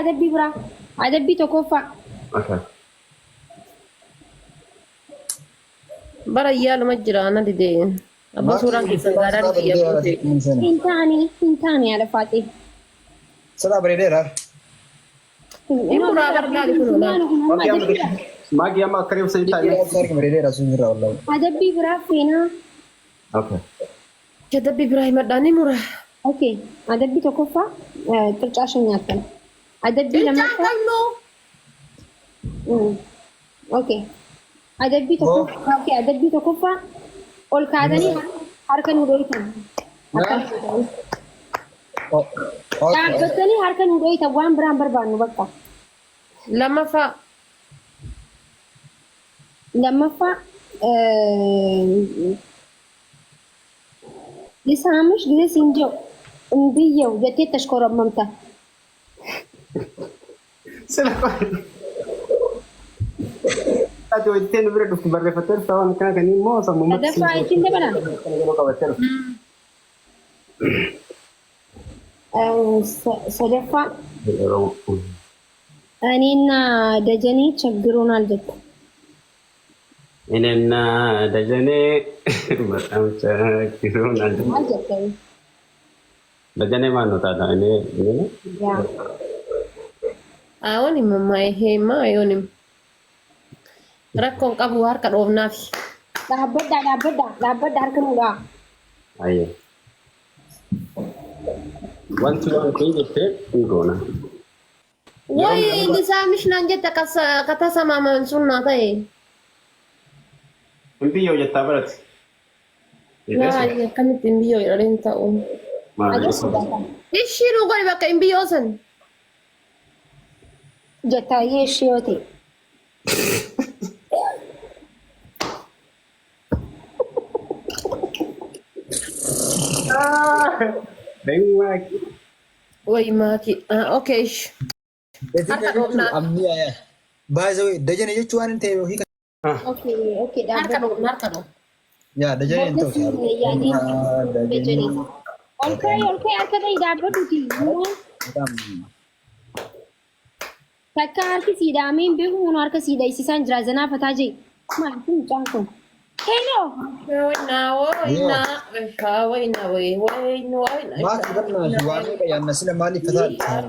adabbii biraa. Adabbii tokkoffaa. Okay. Bara yaaluma jira ana didee. Abba suuraan keessan gaadhaan biyya Hintaani haala faatee. Sadaa bareedeera. Muraa barbaadu kun oolaa. Maagi amma akka reefsa taa'ee. Bareedeera sun jira wallahi. Adabbii biraa feenaa. Okay. Jadabbi Ibrahim Adani muraa. Okay. Adabbii tokkoffaa qircaa shan nyaattan. Adabbii lammaffaa. Okay. Adabbii tokkoffaa. Okay. Adabbii tokkoffaa ol kaatanii harka nu dhohitan. Dhaabbatanii harka nu dhohitan waan biraan barbaannu bakka. Lammaffaa لسامش جدي سنجو نبيه وجتي تشكر مامته سلام أجو إنتين برد في برد فتر سواء كان كني مو سامو هذا فايتين ده بنا صدفة أنينا دجني تشجرون الجت إننا دجني بتأم تشجرون الجت دجني ما نتادا إني يا أوني ماما هي ما أوني ركون كابو هارك روفناف لا بد هركن ولا أيه once you are doing it ngona واي لسامش نانجت كتا سما من سنة تاي envío ya está برات لا كم تنبيو يرين تاون إيش شنو قولي بقى إنبيو سن جتا يشيوتي Denmark واي ماكي أوكي إيش Amniya ya. By the way, dajane jechuun waan ta'e hiika. اوكي هاركنو Ya dajane hin ta'u. اوكي هركن يدابدوتي takka harki siidameen beeku kun harka siida isiisaan jira zanaa fataa jee maal kun caakon hello Maak ganna waan bayaan sila maaliif fataa.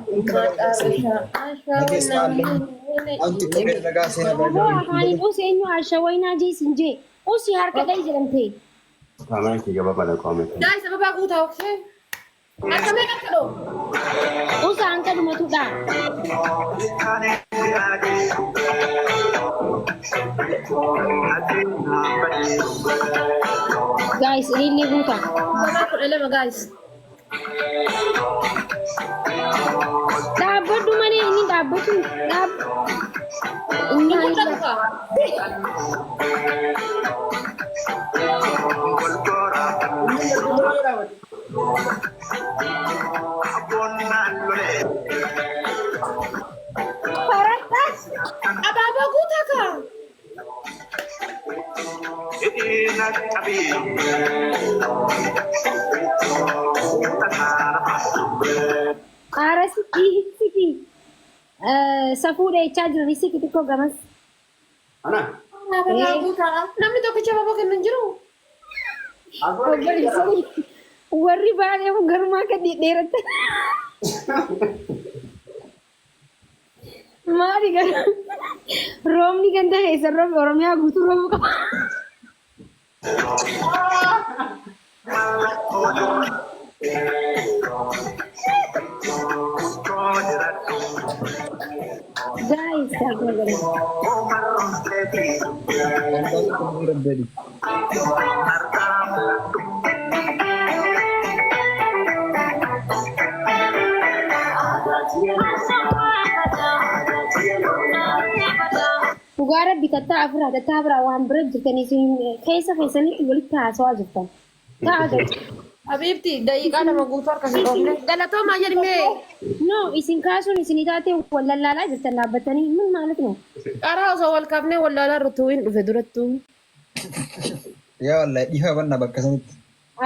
Anti kibir nagaa seena waa haani usi eenyu ashawayna jee sinje usi harka dai jedhamte Kaman ki gaba bana comment Guys, apa aku tahu sih? Ada mereka kalau usa anka dumatu da guys ini buta aku elem guys. dabbatu mane ini dabbatu dab ini Kita buka. paratas Apa aku tak kah? ara siki safude charger siki ko gamas ana Apa aku tak? Namni tu kecewa pakai menjeru. warri baale mu garma ka dheerata maali gar roomni ganda keessa roob oromiyaa guutuu roobu qaba guys Fugara bitatta afra da tabra wan bred jitani sin kaisa kaisani walitta aswa jittan ta aga Habibti, daqiiqaa nama guutuu harkasii dhoofne. Galatoomaa jedhimee. no isin kaasuun isin taate wallallaalaa jirtan dhaabbatanii min maalat no Qaraa osoo wal qabnee wallaalaa irratti hin dhufe durattuu. Yaa wallahi dhiifa banna bakka sanitti.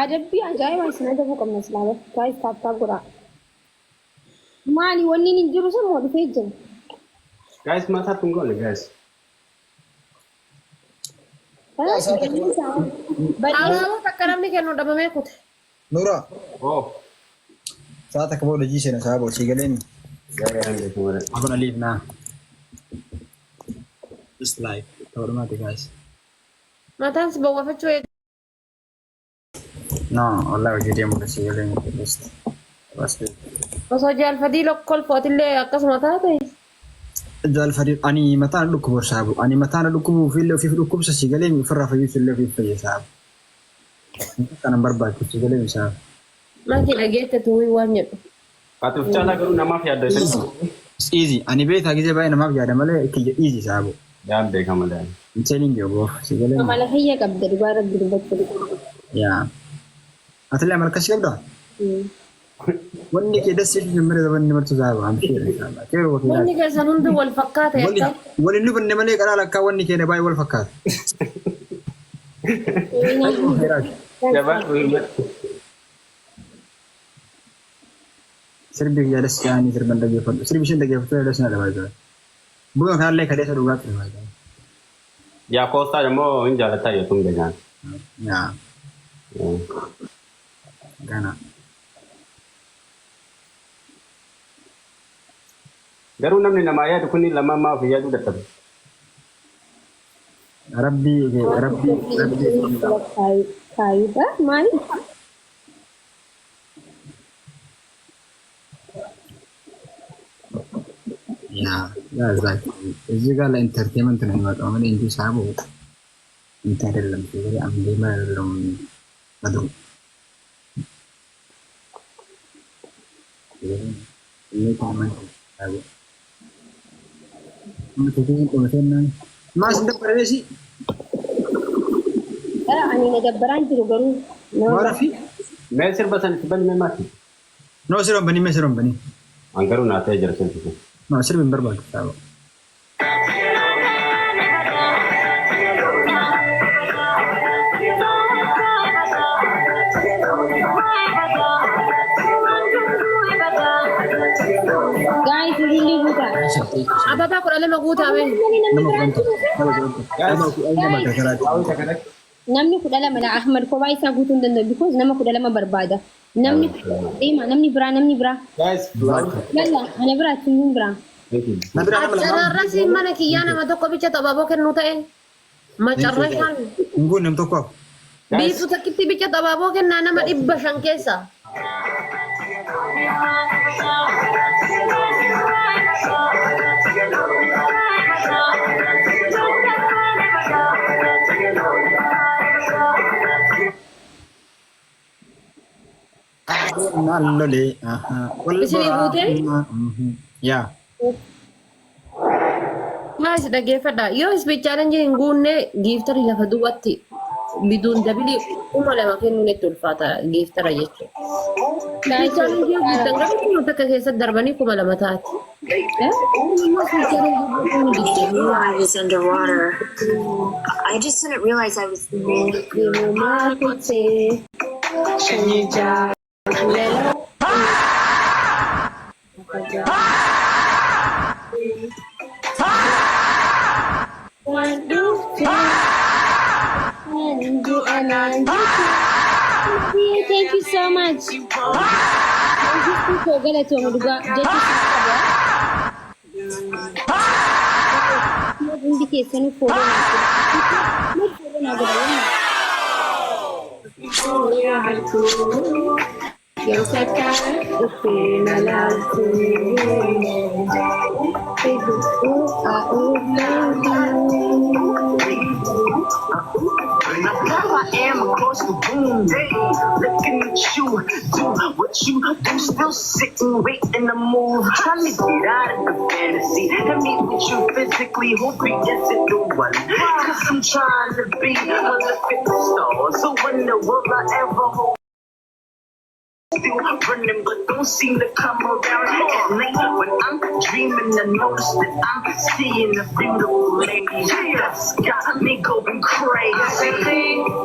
adabbii ajaa'iba isin adabuu qabna islaama gaayis taattaa godhaa مالي وني نجرو سمو دفيجن Guys, mata tunggu nih guys. Alamu takkaramni kennu dhabamee kute. Nura, Oh, saat aku mau uji sini sahabat sigalin. ya yang kemarin. Aku na leave na. Just live. Hormati guys. Mataan si bawwafachuu eega. No, Allah uji dia mau sigalin. Just pasti. Osoo jaalfadii kolfootillee akkasuma taate. Jual Farid, ani mata lu kubur sahabu, ani mata lu kubu file fi lu kubu sigalin farra fi file fi file sahabu. Kana barba ku sigalin sahabu. Maki dhageette tuwii waan jedhu. Atuf cala garu nama fi ada sini. It's easy. Ani beta gize bay nama fi ada male easy sahabu. Jangan deh kamu dah. I'm telling you bro, sigalin. Amala hayya qabda dubara durbatu. Ya. Atale amal kasi kabda. Wanni ke dasi fi mare da wanni martu sahabu am shire inshallah. Kero ko Wanni keessan hundi wal fakkaata yakka. Wanni nu banne male kana lakka wanni ke ne bay wal fakkat. Coba. Sirbi ya das yani sirban da gefen sirbi shin da gefen da suna da baza. Bugan kan lai kade sa duga ta baza. Ya Costa mo inja lata ya tung dengan. Ya, gana. Garu namni nama ya dukuni lama ma fi ya du datab. Rabbi Kayu ba? Mali? ya zaki. Eዚህ ጋር ለኢንተርቴንመንት ነው የሚመጣው። ምን እንጂ ሳቡ እንትን አይደለም። ስለዚህ አምዴማ አይደለም አድሩ ini taman sabu. Mas dapat sih? Ani nagabbaran jiru garu. Marafi? Mesir basan tiban me mati. No sirom bani. Anggaru nate jersen itu. No sirom berbagi sabu. Guys, really buta. Ababa kudha lama guutame. Namni kudha lama la Ahmad ko ba isa gutun dandao because nama kudha lama barbada. Namni namni bra. Guys, Yalla, ana bra tun bra. Carrarrasi mana kiyyaa nama tokko bicha xabaaboo kennu ta'e. Macarrashaan. Ngun nam tokko. Biisu takkitti bicha xabaaboo kennaa nama 500 keessa. Nallole. Isinii guutee? Ya. Maas dhaggeeffadha. Yoo ispeechaalenjii hin guunne giiftarii lafa duwwaatti biduun dabilii kuma lama kennuun itti ulfaata giiftara jechuudha. Ispeechaalenjii guutan gaafa kuma takka keessatti darbanii kuma lama taati. I was underwater. I just didn't realize I was. Thank you so much. Now I am across the room, looking at you, do what you do, still sitting, waiting to move. Trying to get out of the fantasy and meet with you physically. Hope it isn't the one, cause I'm trying to be a fitness star. So when the will I ever hold? Still running, but don't seem to come around at night. When I'm dreaming, I notice that I'm seeing a beautiful lady that's got me going crazy.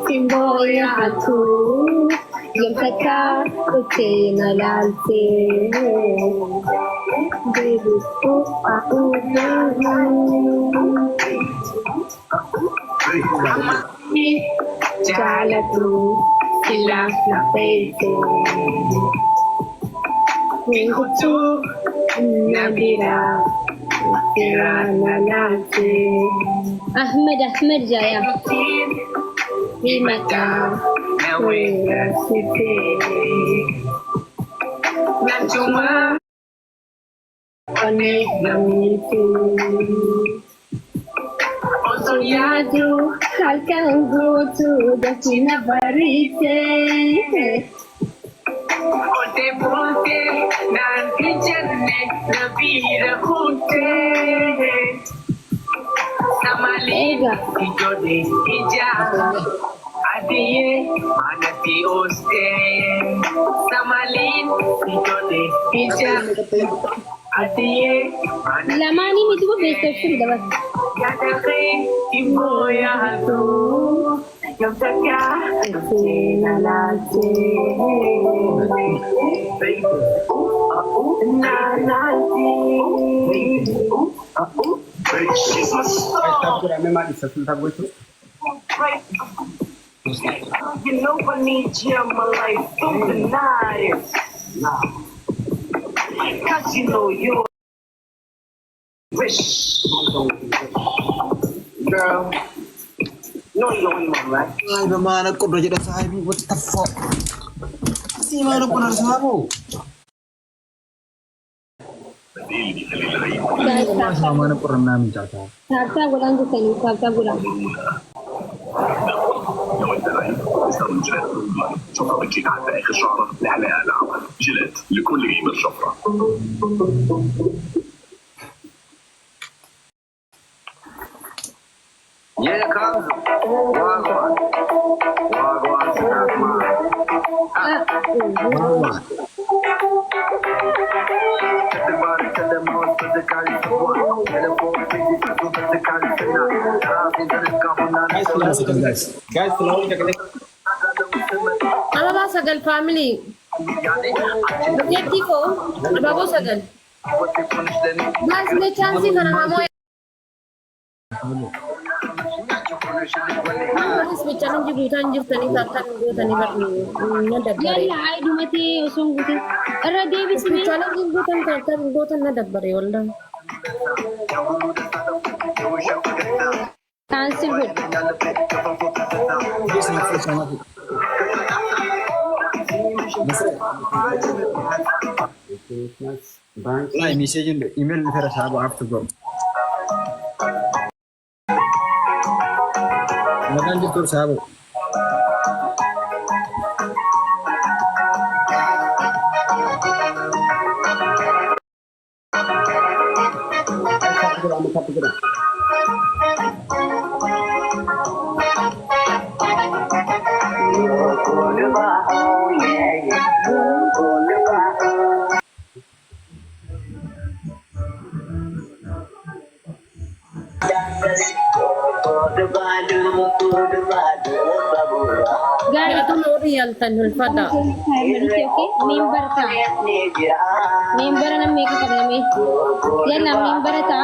Simboya tu, yang teka, okay na lalse. Jalatu silang peito Mingkutu Nabira Kirana nasi Ahmed Jaya. Himata Nawira City Najuma Onik Namitu Osoyadu Halkan Gutu Dachina Barite Ote Ponte Nanti Jane Nabira Kunte Samali Ijode Ijaba Adiye Manati Oste Samalin Ijode Ijaba Adiye Manati Lamani itu betul sudah. Yadakin Ibu ya hatu Yang teka Sina nasi Na nasi She's my star You know I need you in my life through the night Cause you know you're wish Girl You know you're in my life Ay, mamanag ko, bro, dyan sa highway. What the fuck? Kasi manag ko na sa mo. Guys, Mamanag ko rin namin, Chata. sabta gulang tu sini, sabta gulang. لو انت رهيب استخدم جيلات روبلاين شفرة بتجيك حتى اخر شعرة لحلاقة العمل جيلات لكل جيمر شفرة Yeah, comes. Wagwan. Wagwan, snack man. Check the body, tell them how it's physically support. Tell them for physically, physically tonight. Traffic, tell them kahuna. Guys, tulungan ka kasi. Ano ba sagal family? Bukti ko, bago sagal. Guys, may chance ka na mo. Guys, may challenge gutan jirtani tartan gutani barni. Na dabbare. Yalla, ay dumati usung guti. Ara Davis May ni. challenge gutan tartan gutan na dabbare wala. Cancel good. Yes, next sama ko. Bank. Ay, message yun. Email na sa I have to go. Naganjit ko sa abo. Guys, Ito no real tanul fada. family okay? Member ta. Member na make ka na may. Yan na member ta.